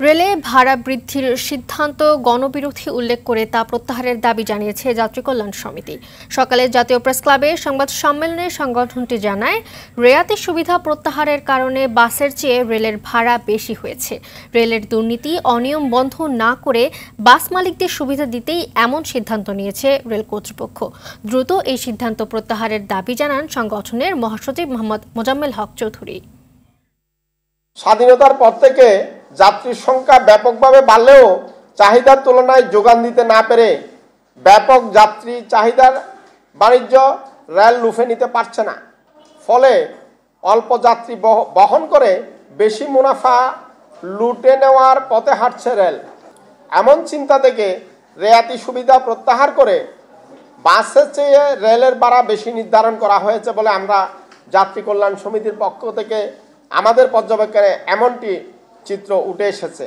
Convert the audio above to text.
রেলে ভাড়া বৃদ্ধির সিদ্ধান্ত গণবিরোধী উল্লেখ করে তা প্রত্যাহারের দাবি জানিয়েছে যাত্রী কল্যাণ সমিতি। সকালে জাতীয় প্রেস ক্লাবে সংবাদ সম্মেলনে সংগঠনটি জানায়, রেয়াতি সুবিধা প্রত্যাহারের কারণে বাসের চেয়ে রেলের ভাড়া বেশি হয়েছে। রেলের দুর্নীতি অনিয়ম বন্ধ না করে বাস মালিকদের সুবিধা দিতেই এমন সিদ্ধান্ত নিয়েছে রেল কর্তৃপক্ষ। দ্রুত এই সিদ্ধান্ত প্রত্যাহারের দাবি জানান সংগঠনের মহাসচিব মোহাম্মদ মোজাম্মেল হক চৌধুরী। স্বাধীনতার পর থেকে যাত্রীর সংখ্যা ব্যাপকভাবে বাড়লেও চাহিদার তুলনায় যোগান দিতে না পেরে ব্যাপক যাত্রী চাহিদার বাণিজ্য রেল লুফে নিতে পারছে না। ফলে অল্প যাত্রী বহন করে বেশি মুনাফা লুটে নেওয়ার পথে হাঁটছে রেল। এমন চিন্তা থেকে রেয়াতি সুবিধা প্রত্যাহার করে বাসের চেয়ে রেলের ভাড়া বেশি নির্ধারণ করা হয়েছে বলে আমরা যাত্রী কল্যাণ সমিতির পক্ষ থেকে আমাদের পর্যবেক্ষণে এমনটি চিত্র উঠে এসেছে।